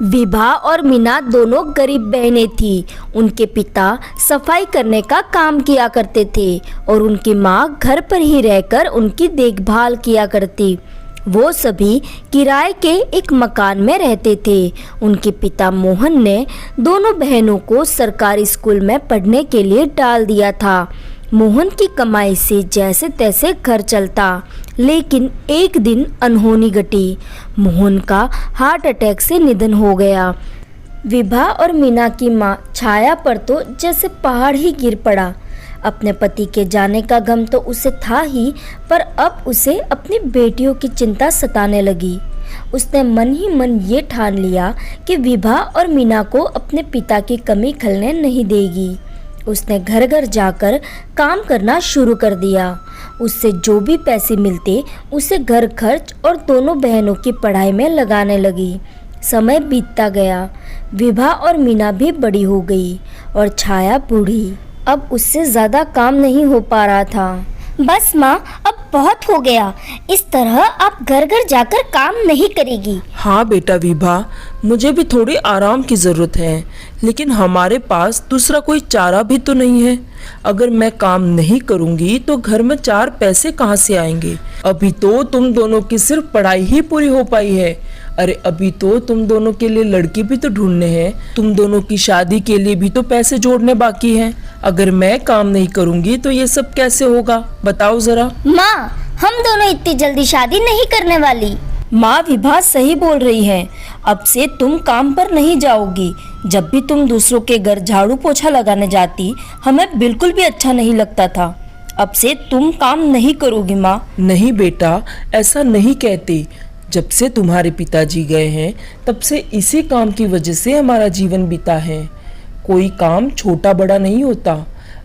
विभा और मीना दोनों गरीब बहनें थीं। उनके पिता सफाई करने का काम किया करते थे और उनकी माँ घर पर ही रहकर उनकी देखभाल किया करती। वो सभी किराए के एक मकान में रहते थे। उनके पिता मोहन ने दोनों बहनों को सरकारी स्कूल में पढ़ने के लिए डाल दिया था। मोहन की कमाई से जैसे तैसे घर चलता, लेकिन एक दिन अनहोनी घटी। मोहन का हार्ट अटैक से निधन हो गया। विभा और मीना की माँ छाया पर तो जैसे पहाड़ ही गिर पड़ा। अपने पति के जाने का गम तो उसे था ही, पर अब उसे अपनी बेटियों की चिंता सताने लगी। उसने मन ही मन ये ठान लिया कि विभा और मीना को अपने पिता की कमी खलने नहीं देगी। उसने घर घर जाकर काम करना शुरू कर दिया। उससे जो भी पैसे मिलते उसे घर खर्च और दोनों बहनों की पढ़ाई में लगाने लगी। समय बीतता गया। विभा और मीना भी बड़ी हो गई और छाया बूढ़ी। अब उससे ज़्यादा काम नहीं हो पा रहा था। बस माँ, अब बहुत हो गया। इस तरह आप घर घर जाकर काम नहीं करेगी। हाँ बेटा विभा, मुझे भी थोड़ी आराम की ज़रूरत है, लेकिन हमारे पास दूसरा कोई चारा भी तो नहीं है। अगर मैं काम नहीं करूँगी तो घर में 4 पैसे कहाँ से आएंगे। अभी तो तुम दोनों की सिर्फ पढ़ाई ही पूरी हो पाई है। अरे अभी तो तुम दोनों के लिए लड़की भी तो ढूंढने हैं। तुम दोनों की शादी के लिए भी तो पैसे जोड़ने बाकी हैं। अगर मैं काम नहीं करूँगी तो ये सब कैसे होगा, बताओ जरा। माँ, हम दोनों इतनी जल्दी शादी नहीं करने वाली। माँ, विभा सही बोल रही है। अब से तुम काम पर नहीं जाओगी। जब भी तुम दूसरों के घर झाड़ू पोछा लगाने जाती, हमें बिल्कुल भी अच्छा नहीं लगता था। अब से तुम काम नहीं करोगी माँ। नहीं बेटा, ऐसा नहीं कहते। जब से तुम्हारे पिताजी गए हैं तब से इसी काम की वजह से हमारा जीवन बीता है। कोई काम छोटा बड़ा नहीं होता।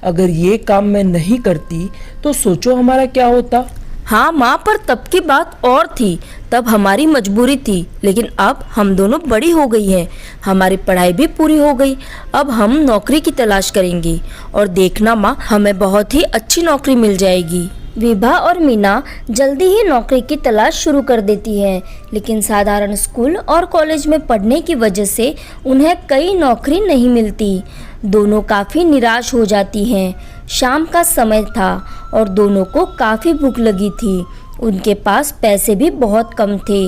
अगर ये काम मैं नहीं करती तो सोचो हमारा क्या होता। हाँ माँ, पर तब की बात और थी। तब हमारी मजबूरी थी, लेकिन अब हम दोनों बड़ी हो गई हैं। हमारी पढ़ाई भी पूरी हो गई। अब हम नौकरी की तलाश करेंगे और देखना माँ, हमें बहुत ही अच्छी नौकरी मिल जाएगी। विभा और मीना जल्दी ही नौकरी की तलाश शुरू कर देती हैं, लेकिन साधारण स्कूल और कॉलेज में पढ़ने की वजह से उन्हें कई नौकरी नहीं मिलती। दोनों काफ़ी निराश हो जाती हैं। शाम का समय था और दोनों को काफ़ी भूख लगी थी। उनके पास पैसे भी बहुत कम थे।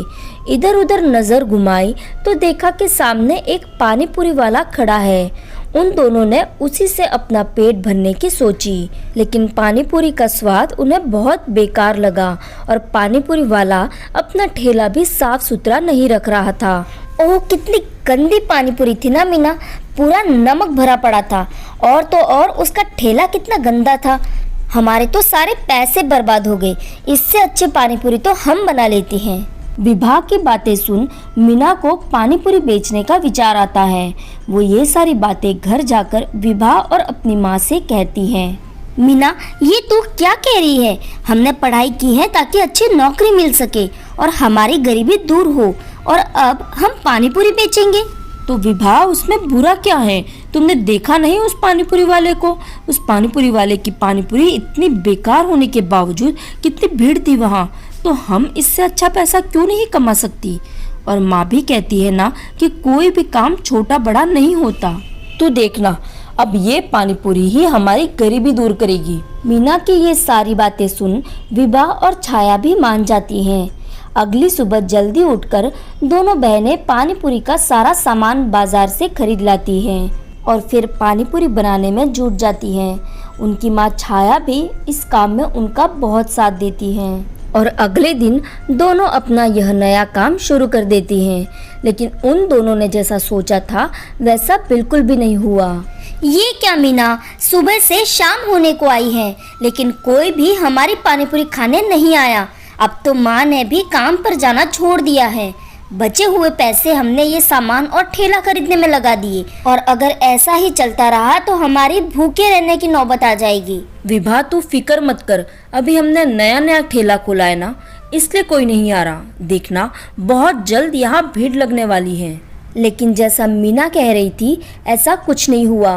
इधर उधर नज़र घुमाई तो देखा कि सामने एक पानी पूरी वाला खड़ा है। उन दोनों ने उसी से अपना पेट भरने की सोची, लेकिन पानी पूरी का स्वाद उन्हें बहुत बेकार लगा और पानी पूरी वाला अपना ठेला भी साफ सुथरा नहीं रख रहा था। ओह, कितनी गंदी पानी पूरी थी ना मीना। पूरा नमक भरा पड़ा था और तो और उसका ठेला कितना गंदा था। हमारे तो सारे पैसे बर्बाद हो गए। इससे अच्छे पानी पूरी तो हम बना लेते हैं। विभा की बातें सुन मीना को पानी पूरी बेचने का विचार आता है। वो ये सारी बातें घर जाकर विभा और अपनी माँ से कहती हैं। मीना, ये तू क्या कह रही है? हमने पढ़ाई की है ताकि अच्छी नौकरी मिल सके और हमारी गरीबी दूर हो, और अब हम पानी पूरी बेचेंगे। तो विभा, उसमें बुरा क्या है? तुमने देखा नहीं उस पानीपुरी वाले को? उस पानीपुरी वाले की पानीपुरी इतनी बेकार होने के बावजूद कितनी भीड़ थी वहाँ। तो हम इससे अच्छा पैसा क्यों नहीं कमा सकती? और माँ भी कहती है ना कि कोई भी काम छोटा बड़ा नहीं होता। तो देखना, अब ये पानीपुरी ही हमारी गरीबी दूर करेगी। मीना की ये सारी बातें सुन विभा और छाया भी मान जाती हैं। अगली सुबह जल्दी उठकर दोनों बहनें पानीपुरी का सारा सामान बाजार से खरीद लाती हैं और फिर पानीपुरी बनाने में जुट जाती हैं। उनकी माँ छाया भी इस काम में उनका बहुत साथ देती हैं और अगले दिन दोनों अपना यह नया काम शुरू कर देती हैं। लेकिन उन दोनों ने जैसा सोचा था वैसा बिल्कुल भी नहीं हुआ। ये क्या मीना, सुबह से शाम होने को आई है, लेकिन कोई भी हमारी पानीपुरी खाने नहीं आया। अब तो माँ ने भी काम पर जाना छोड़ दिया है। बचे हुए पैसे हमने ये सामान और ठेला खरीदने में लगा दिए, और अगर ऐसा ही चलता रहा तो हमारी भूखे रहने की नौबत आ जाएगी। विभा, तू फिक्र मत कर। अभी हमने नया नया ठेला खोला है ना, इसलिए कोई नहीं आ रहा। देखना, बहुत जल्द यहाँ भीड़ लगने वाली है। लेकिन जैसा मीना कह रही थी ऐसा कुछ नहीं हुआ।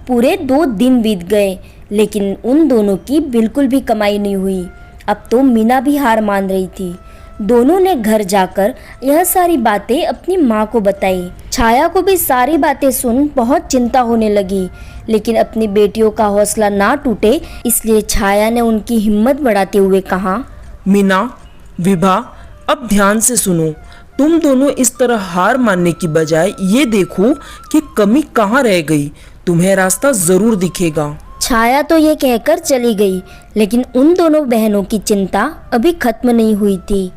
पूरे 2 दिन बीत गए, लेकिन उन दोनों की बिल्कुल भी कमाई नहीं हुई। अब तो मीना भी हार मान रही थी। दोनों ने घर जाकर यह सारी बातें अपनी माँ को बताई। छाया को भी सारी बातें सुन बहुत चिंता होने लगी, लेकिन अपनी बेटियों का हौसला ना टूटे इसलिए छाया ने उनकी हिम्मत बढ़ाते हुए कहा, मीना, विभा, अब ध्यान से सुनो। तुम दोनों इस तरह हार मानने की बजाय ये देखो कि कमी कहाँ रह गई। तुम्हें रास्ता जरूर दिखेगा। छाया तो ये कहकर चली गई, लेकिन उन दोनों बहनों की चिंता अभी खत्म नहीं हुई थी।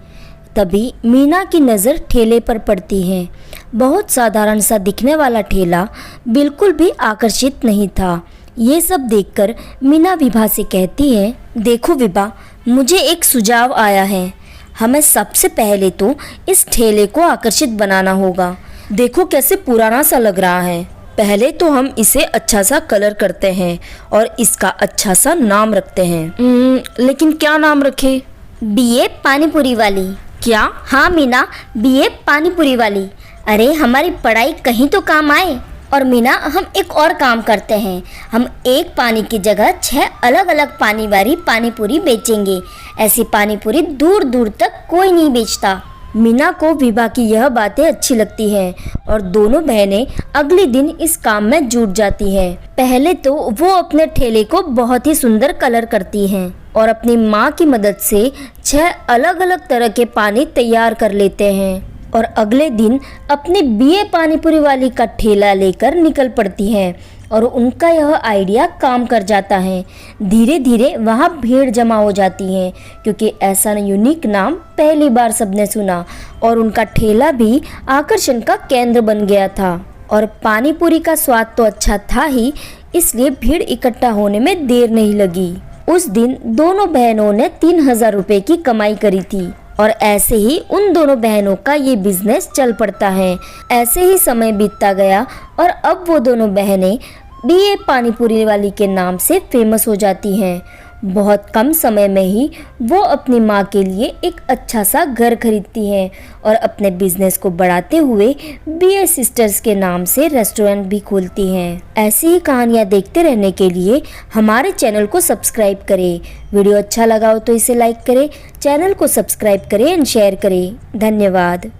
तभी मीना की नज़र ठेले पर पड़ती है। बहुत साधारण सा दिखने वाला ठेला बिल्कुल भी आकर्षित नहीं था। ये सब देखकर मीना विभा से कहती है, देखो विभा, मुझे एक सुझाव आया है। हमें सबसे पहले तो इस ठेले को आकर्षित बनाना होगा। देखो कैसे पुराना सा लग रहा है। पहले तो हम इसे अच्छा सा कलर करते हैं और इसका अच्छा सा नाम रखते हैं। लेकिन क्या नाम रखें? बीए पानीपुरी वाली। क्या? हाँ मीना, बीए पानीपुरी वाली। अरे हमारी पढ़ाई कहीं तो काम आए। और मीना, हम एक और काम करते हैं। हम एक पानी की जगह 6 अलग अलग पानी वाली पानीपुरी बेचेंगे। ऐसी पानीपुरी दूर दूर तक कोई नहीं बेचता। मीना को विभा की यह बातें अच्छी लगती हैं और दोनों बहनें अगले दिन इस काम में जुट जाती हैं। पहले तो वो अपने ठेले को बहुत ही सुंदर कलर करती हैं और अपनी माँ की मदद से 6 अलग अलग तरह के पानी तैयार कर लेते हैं और अगले दिन अपने बीए पानीपुरी वाली का ठेला लेकर निकल पड़ती हैं और उनका यह आइडिया काम कर जाता है। धीरे धीरे वहाँ भीड़ जमा हो जाती है क्योंकि ऐसा यूनिक नाम पहली बार सबने सुना और उनका ठेला भी आकर्षण का केंद्र बन गया था। और पानीपुरी का स्वाद तो अच्छा था ही, इसलिए भीड़ इकट्ठा होने में देर नहीं लगी। उस दिन दोनों बहनों ने 3000 रुपये की कमाई करी थी और ऐसे ही उन दोनों बहनों का ये बिजनेस चल पड़ता है। ऐसे ही समय बीतता गया और अब वो दोनों बहनें बीए पानीपुरी वाली के नाम से फेमस हो जाती हैं। बहुत कम समय में ही वो अपनी माँ के लिए एक अच्छा सा घर खरीदती हैं और अपने बिजनेस को बढ़ाते हुए बीए सिस्टर्स के नाम से रेस्टोरेंट भी खोलती हैं। ऐसी ही कहानियाँ देखते रहने के लिए हमारे चैनल को सब्सक्राइब करें। वीडियो अच्छा लगा हो तो इसे लाइक करें, चैनल को सब्सक्राइब करें एंड शेयर करें। धन्यवाद।